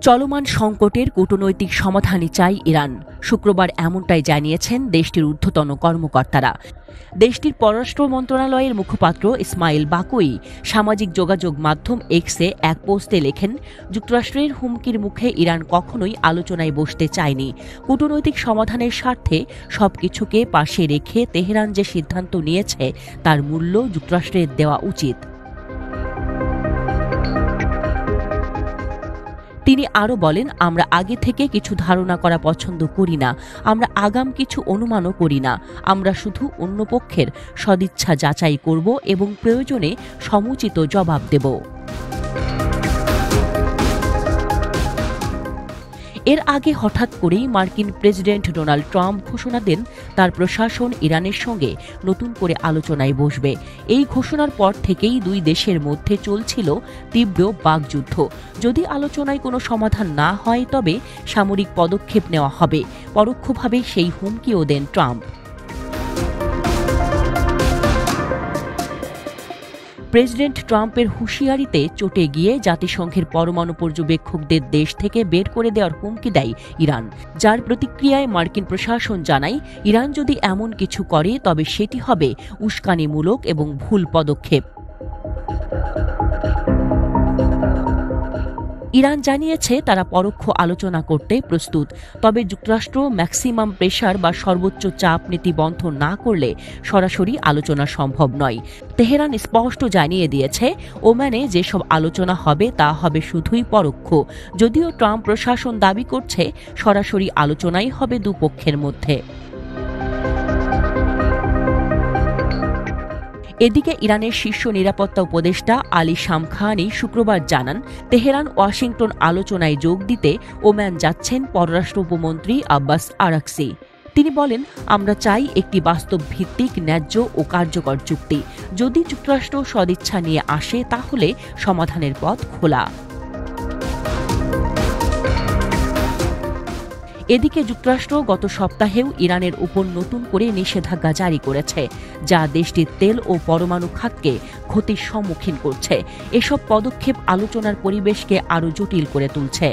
চলমান সংকটের কূটনৈতিক সমাধানই চাই ইরান। শুক্রবার এমনটাই জানিয়েছেন দেশটির ঊর্ধ্বতন কর্মকর্তারা। দেশটির পররাষ্ট্র মন্ত্রণালয়ের মুখপাত্র ইসমাইল বাকুই সামাজিক যোগাযোগ মাধ্যম এক্সে এক পোস্টে লেখেন, যুক্তরাষ্ট্রের হুমকির মুখে ইরান কখনোই আলোচনায় বসতে চায়নি। কূটনৈতিক সমাধানের স্বার্থে সবকিছুকে পাশে রেখে তেহরান যে সিদ্ধান্ত নিয়েছে তার মূল্য যুক্তরাষ্ট্রের দেওয়া উচিত। তিনি আরও বলেন, আমরা আগে থেকে কিছু ধারণা করা পছন্দ করি না, আমরা আগাম কিছু অনুমানও করি না। আমরা শুধু অন্য পক্ষের সদিচ্ছা যাচাই করব এবং প্রয়োজনে সমুচিত জবাব দেব। এর আগে হঠাৎ করেই মার্কিন প্রেসিডেন্ট ডোনাল্ড ট্রাম্প ঘোষণা দেন তার প্রশাসন ইরানের সঙ্গে নতুন করে আলোচনায় বসবে। এই ঘোষণার পর থেকেই দুই দেশের মধ্যে চলছিল তীব্র বাকযুদ্ধ। যদি আলোচনায় কোনো সমাধান না হয় তবে সামরিক পদক্ষেপ নেওয়া হবে। পরোক্ষভাবে সেই হুমকিও দেন ট্রাম্প। প্রেসিডেন্ট ট্রাম্পের হুঁশিয়ারিতে চটে গিয়ে জাতিসংঘের পরমাণু পর্যবেক্ষকদের দেশ থেকে বের করে দেওয়ার হুমকি দেয় ইরান, যার প্রতিক্রিয়ায় মার্কিন প্রশাসন জানায়, ইরান যদি এমন কিছু করে তবে সেটি হবে উস্কানিমূলক এবং ভুল পদক্ষেপ। ইরান জানিয়েছে তারা পরোক্ষ আলোচনা করতে প্রস্তুত, তবে যুক্তরাষ্ট্র ম্যাক্সিমাম প্রেসার বা সর্বোচ্চ চাপ নীতি বন্ধ না করলে সরাসরি আলোচনা সম্ভব নয়। তেহরান স্পষ্ট জানিয়ে দিয়েছে, ওমানে যেসব আলোচনা হবে তা হবে শুধুই পরোক্ষ। যদিও ট্রাম্প প্রশাসন দাবি করছে সরাসরি আলোচনাই হবে দুপক্ষের মধ্যে। এদিকে ইরানের শীর্ষ নিরাপত্তা উপদেষ্টা আলী শামখানি শুক্রবার জানান, তেহরান ওয়াশিংটন আলোচনায় যোগ দিতে ওমান যাচ্ছেন পররাষ্ট্র উপমন্ত্রী আব্বাস আরাকচি। তিনি বলেন, আমরা চাই একটি বাস্তব ভিত্তিক, ন্যায্য ও কার্যকর চুক্তি। যদি যুক্তরাষ্ট্র সদিচ্ছা নিয়ে আসে তাহলে সমাধানের পথ খোলা। এদিকে যুক্তরাষ্ট্র গত সপ্তাহেও ইরানের উপর নতুন করে নিষেধাজ্ঞা জারি করেছে, যা দেশটির তেল ও পরমাণু খাতকে ক্ষতির সম্মুখীন করছে। এসব পদক্ষেপ আলোচনার পরিবেশকে আরও জটিল করে তুলছে।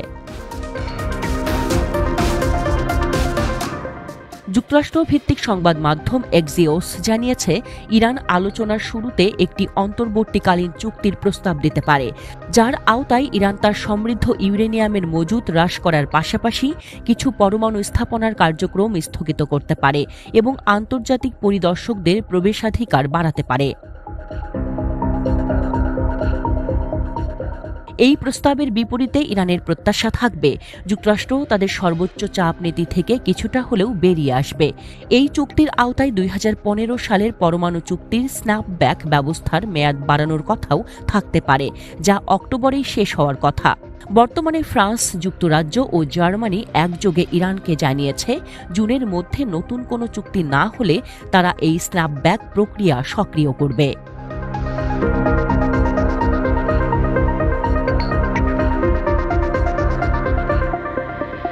যুক্তরাষ্ট্র ভিত্তিক সংবাদ মাধ্যম এক্সিওস জানিয়েছে, ইরান আলোচনার শুরুতে একটি অন্তর্বর্তীকালীন চুক্তির প্রস্তাব দিতে পারে, যার আওতায় ইরান তার সমৃদ্ধ ইউরেনিয়ামের মজুত হ্রাস করার পাশাপাশি কিছু পরমাণু স্থাপনার কার্যক্রম স্থগিত করতে পারে এবং আন্তর্জাতিক পরিদর্শকদের প্রবেশাধিকার বাড়াতে পারে। এই প্রস্তাবের বিপরীতে ইরানের প্রত্যাশা থাকবে যুক্তরাষ্ট্র তাদের সর্বোচ্চ চাপ নীতি থেকে কিছুটা হলেও বেরিয়ে আসবে। এই চুক্তির আওতায় 2015 সালের পরমাণু চুক্তির স্ন্যাপব্যাক ব্যবস্থার মেয়াদ বাড়ানোর কথাও থাকতে পারে, যা অক্টোবরেই শেষ হওয়ার কথা। বর্তমানে ফ্রান্স, যুক্তরাজ্য ও জার্মানি একযোগে ইরানকে জানিয়েছে, জুনের মধ্যে নতুন কোনো চুক্তি না হলে তারা এই স্ন্যাপব্যাক প্রক্রিয়া সক্রিয় করবে।